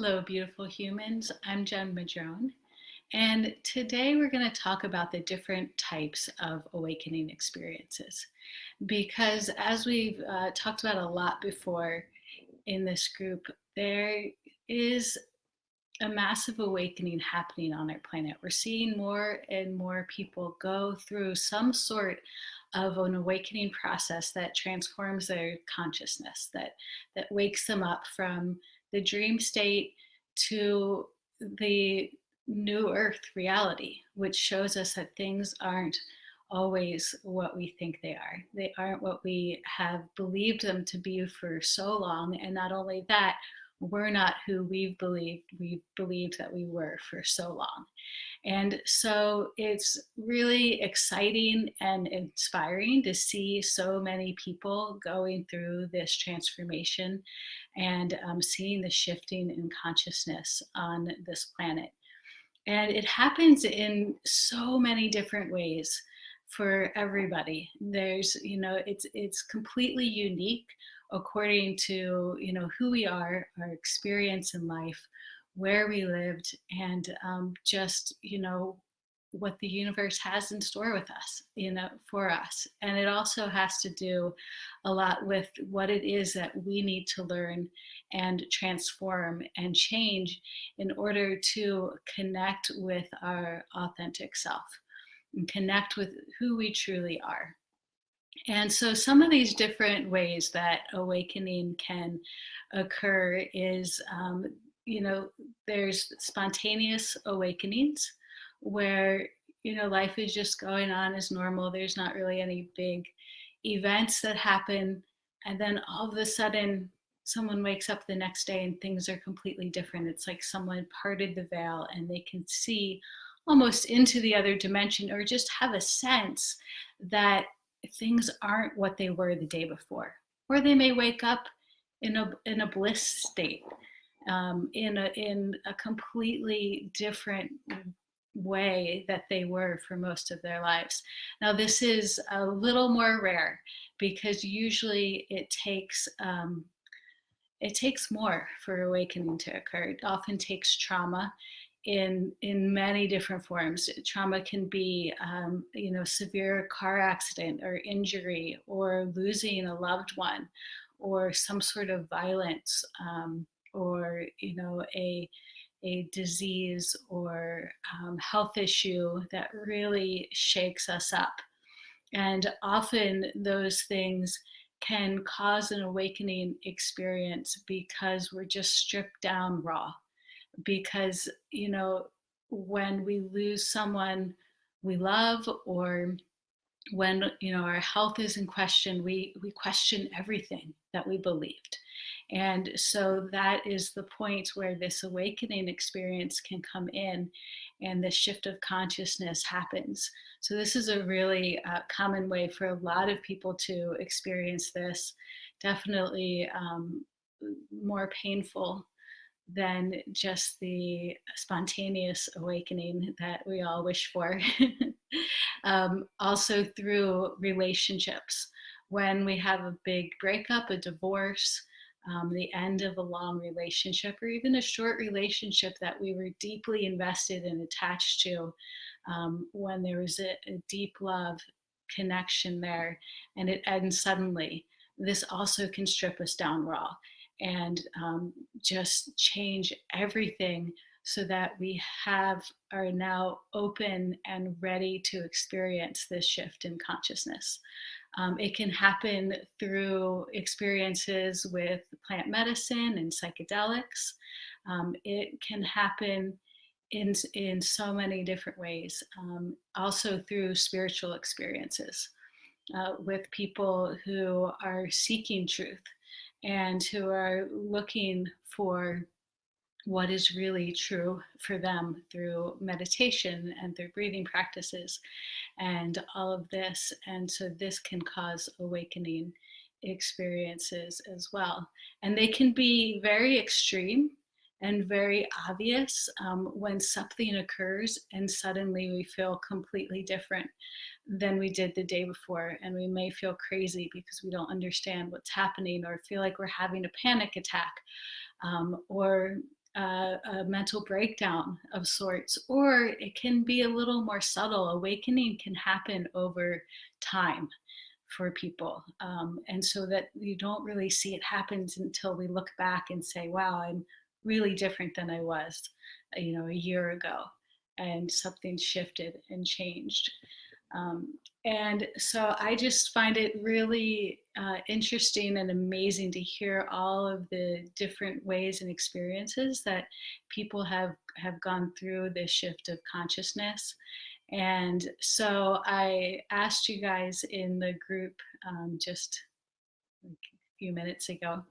Hello, beautiful humans. I'm Jen Madrone, and today we're going to talk about the different types of awakening experiences. Because as we've talked about a lot before in this group, there is a massive awakening happening on our planet. We're seeing more and more people go through some sort of an awakening process that transforms their consciousness, that wakes them up from the dream state to the new earth reality, which shows us that things aren't always what we think they are. They aren't what we have believed them to be for so long. And not only that, we're not who we believed that we were for so long. And so it's really exciting and inspiring to see so many people going through this transformation and seeing the shifting in consciousness on this planet. And it happens in so many different ways for everybody. It's completely unique according to, who we are, our experience in life, where we lived, and just, what the universe has in store with us, for us. And it also has to do a lot with what it is that we need to learn and transform and change in order to connect with our authentic self and connect with who we truly are. And so, some of these different ways that awakening can occur is, there's spontaneous awakenings where, life is just going on as normal. There's not really any big events that happen. And then all of a sudden, someone wakes up the next day and things are completely different. It's like someone parted the veil and they can see almost into the other dimension, or just have a sense that things aren't what they were the day before. Or they may wake up in a bliss state, in a completely different way that they were for most of their lives. Now, this is a little more rare because usually it takes more for awakening to occur. It often takes trauma in many different forms. Trauma can be, severe car accident or injury, or losing a loved one, or some sort of violence, or a disease or health issue that really shakes us up. And often those things can cause an awakening experience because we're just stripped down raw. Because, when we lose someone we love, or when, our health is in question, we question everything that we believed. And so that is the point where this awakening experience can come in and the shift of consciousness happens. So this is a really common way for a lot of people to experience this. Definitely more painful than just the spontaneous awakening that we all wish for. Also through relationships, when we have a big breakup, a divorce, the end of a long relationship, or even a short relationship that we were deeply invested and attached to, when there was a deep love connection there, and it ends suddenly. This also can strip us down raw and just change everything, so that we are now open and ready to experience this shift in consciousness. It can happen through experiences with plant medicine and psychedelics. It can happen in so many different ways. Also through spiritual experiences, with people who are seeking truth and who are looking for what is really true for them through meditation and through breathing practices and all of this. And so this can cause awakening experiences as well. And they can be very extreme and very obvious, when something occurs and suddenly we feel completely different than we did the day before. And we may feel crazy because we don't understand what's happening, or feel like we're having a panic attack, or a mental breakdown of sorts, or it can be a little more subtle. Awakening can happen over time for people. And so that you don't really see it happens until we look back and say, wow, I'm really different than I was, a year ago. And something shifted and changed. Um, and so I just find it really interesting and amazing to hear all of the different ways and experiences that people have gone through this shift of consciousness. And so I asked you guys in the group just like a few minutes ago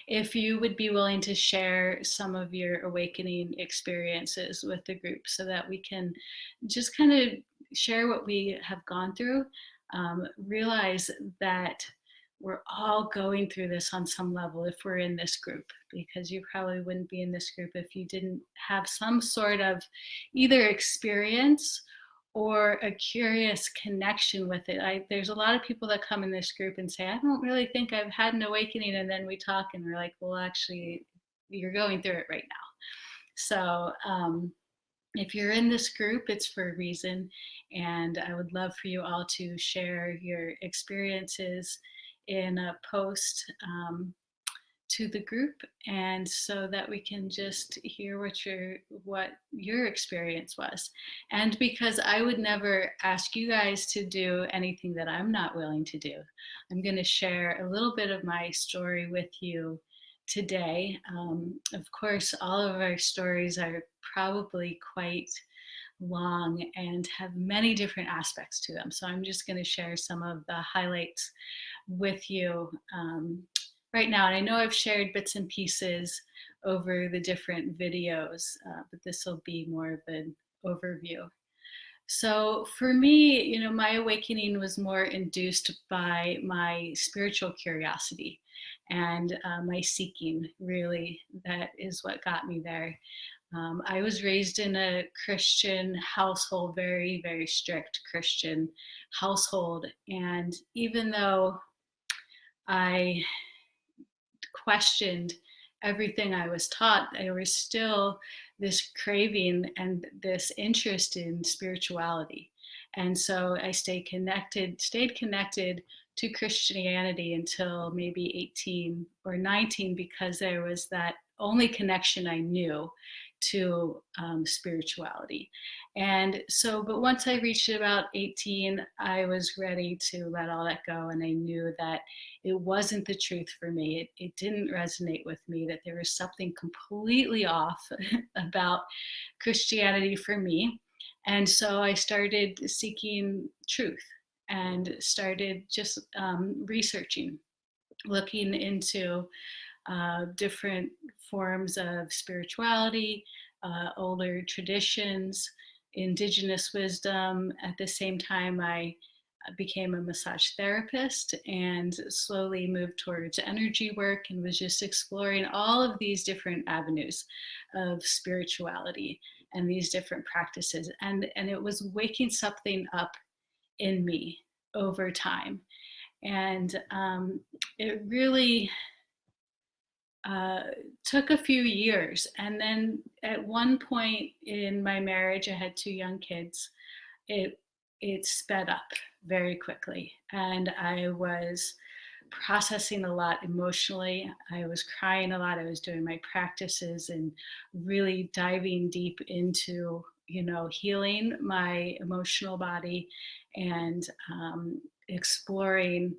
if you would be willing to share some of your awakening experiences with the group so that we can just kind of share what we have gone through. Realize that we're all going through this on some level if we're in this group, because you probably wouldn't be in this group if you didn't have some sort of either experience or a curious connection with it. There's a lot of people that come in this group and say, I don't really think I've had an awakening. And then we talk and we're like, well, actually, you're going through it right now. So if you're in this group, it's for a reason. And I would love for you all to share your experiences in a post to the group, and so that we can just hear what your experience was. And because I would never ask you guys to do anything that I'm not willing to do, I'm going to share a little bit of my story with you today. Of course, all of our stories are probably quite long and have many different aspects to them, so I'm just going to share some of the highlights with you right now. And I know I've shared bits and pieces over the different videos, but this will be more of an overview. So for me, my awakening was more induced by my spiritual curiosity and my seeking, really. That is what got me there. I was raised in a Christian household, very, very strict Christian household. And even though I questioned everything I was taught, there was still this craving and this interest in spirituality. And so I stayed connected to Christianity until maybe 18 or 19, because there was that only connection I knew to spirituality. And so, but once I reached about 18, I was ready to let all that go. And I knew that it wasn't the truth for me. It didn't resonate with me, that there was something completely off about Christianity for me. And so I started seeking truth and started just researching, looking into different forms of spirituality, older traditions, indigenous wisdom. At the same time, I became a massage therapist and slowly moved towards energy work and was just exploring all of these different avenues of spirituality and these different practices. And it was waking something up in me over time. And it really uh, took a few years. And then at one point in my marriage, I had two young kids. It it sped up very quickly, and I was processing a lot emotionally. I was crying a lot. I was doing my practices and really diving deep into, healing my emotional body and exploring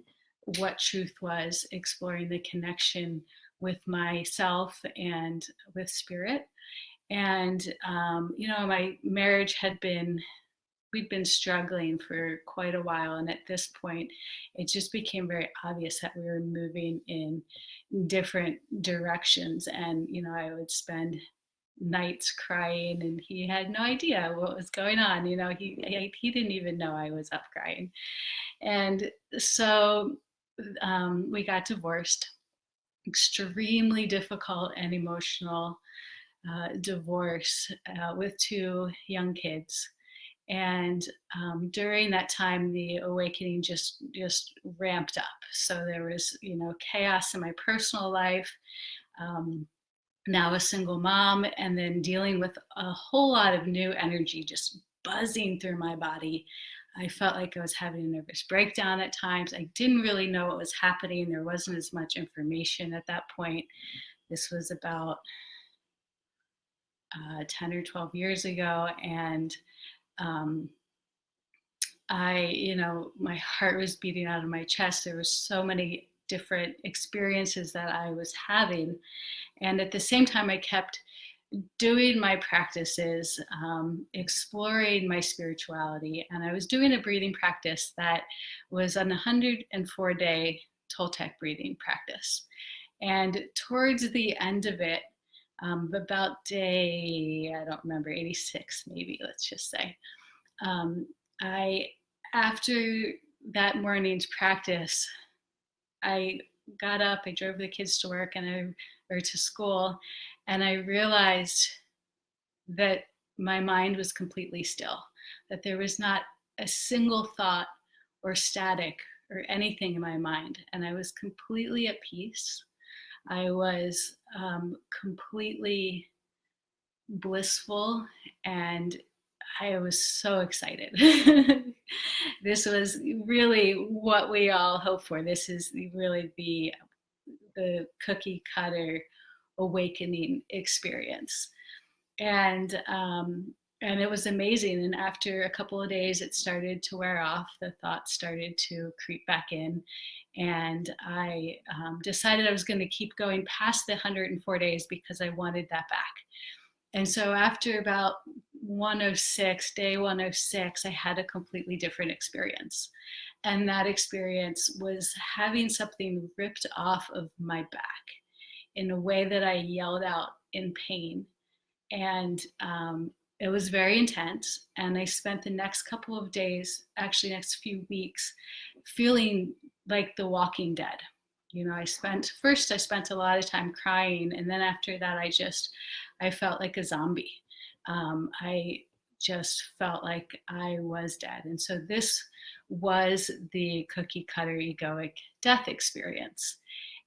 what truth was, exploring the connection with myself and with spirit. And, my marriage we'd been struggling for quite a while. And at this point, it just became very obvious that we were moving in different directions. And, I would spend nights crying, and he had no idea what was going on. He didn't even know I was up crying. And so we got divorced. Extremely difficult and emotional divorce with two young kids. And during that time, the awakening just ramped up. So there was chaos in my personal life. um, now a single mom, and then dealing with a whole lot of new energy just buzzing through my body. I felt like I was having a nervous breakdown at times. I didn't really know what was happening. There wasn't as much information at that point. This was about 10 or 12 years ago. And um, my heart was beating out of my chest. There were so many different experiences that I was having. And at the same time, I kept doing my practices, exploring my spirituality. And I was doing a breathing practice that was an 104-day Toltec breathing practice. And towards the end of it, about day, I don't remember, 86, maybe, let's just say, um, I, after that morning's practice, I got up, I drove the kids to work or to school, and I realized that my mind was completely still, that there was not a single thought or static or anything in my mind. And I was completely at peace. I was completely blissful, and I was so excited. This was really what we all hope for. This is really the cookie cutter awakening experience. And and it was amazing. And after a couple of days, it started to wear off. The thoughts started to creep back in, and I decided I was going to keep going past the 104 days because I wanted that back. And so after about 106, day 106, I had a completely different experience. And that experience was having something ripped off of my back in a way that I yelled out in pain. And it was very intense. And I spent the next couple of days, actually, next few weeks, feeling like the Walking Dead. I spent a lot of time crying. And then after that, I felt like a zombie. I just felt like I was dead. And so this was the cookie cutter egoic death experience.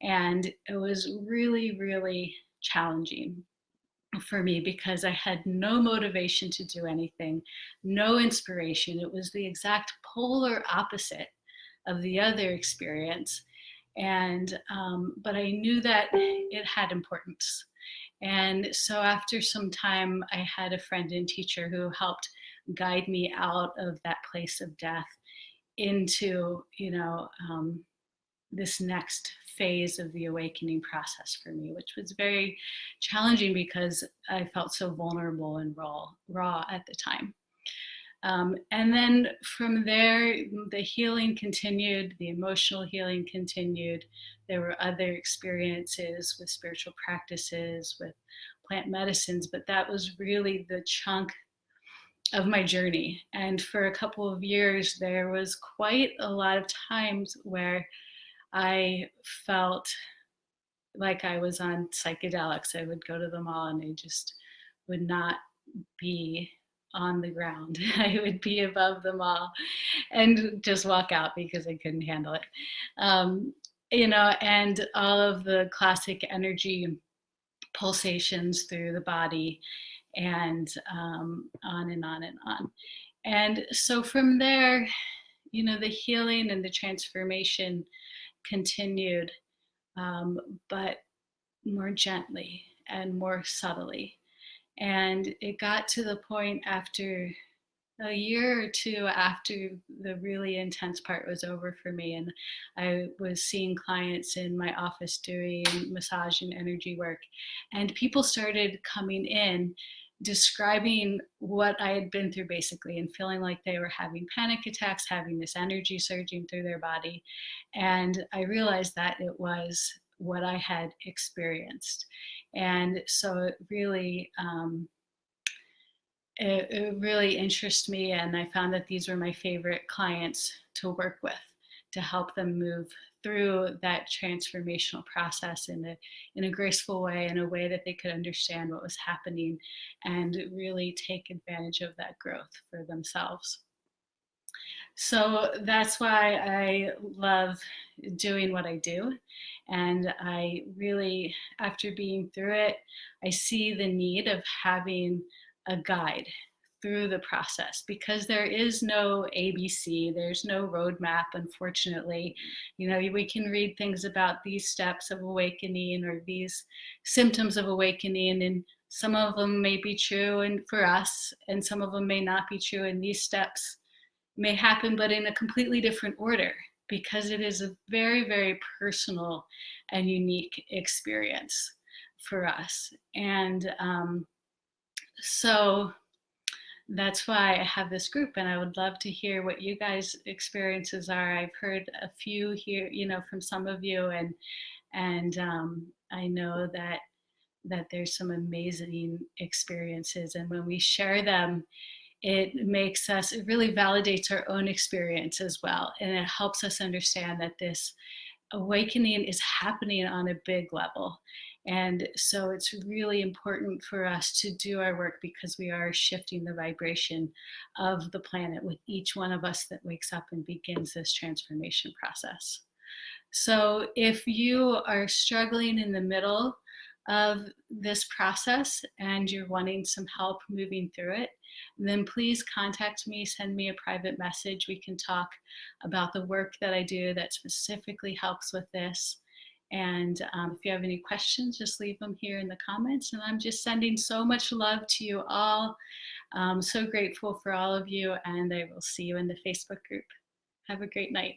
And it was really, really challenging for me because I had no motivation to do anything, no inspiration. It was the exact polar opposite of the other experience. And but I knew that it had importance. And so after some time, I had a friend and teacher who helped guide me out of that place of death into, this next phase of the awakening process for me, which was very challenging because I felt so vulnerable and raw at the time. And then from there, the healing continued, the emotional healing continued. There were other experiences with spiritual practices, with plant medicines, but that was really the chunk of my journey. And for a couple of years, there was quite a lot of times where I felt like I was on psychedelics. I would go to the mall and I just would not be on the ground. I would be above the mall and just walk out because I couldn't handle it. Um, and all of the classic energy pulsations through the body, and on and on and on. And so from there, the healing and the transformation continued, but more gently and more subtly. And it got to the point after a year or two after the really intense part was over for me, and I was seeing clients in my office doing massage and energy work, and people started coming in describing what I had been through basically, and feeling like they were having panic attacks, having this energy surging through their body. And I realized that it was what I had experienced. And so it really interests me, and I found that these were my favorite clients to work with, to help them move through that transformational process in a graceful way, in a way that they could understand what was happening and really take advantage of that growth for themselves. So that's why I love doing what I do. And I really, after being through it, I see the need of having a guide through the process because there is no ABC, there's no roadmap, unfortunately. You know, we can read things about these steps of awakening or these symptoms of awakening, and some of them may be true and for us, and some of them may not be true. And these steps may happen, but in a completely different order because it is a very, very personal and unique experience for us. And so that's why I have this group, and I would love to hear what you guys' experiences are. I've heard a few here, you know, from some of you, and I know that there's some amazing experiences, and when we share them, it really validates our own experience as well. And it helps us understand that this awakening is happening on a big level. And so it's really important for us to do our work because we are shifting the vibration of the planet with each one of us that wakes up and begins this transformation process. So if you are struggling in the middle of this process and you're wanting some help moving through it, then please contact me, send me a private message. We can talk about the work that I do that specifically helps with this. And if you have any questions, just leave them here in the comments. And I'm just sending so much love to you all. I'm so grateful for all of you, and I will see you in the Facebook group. Have a great night.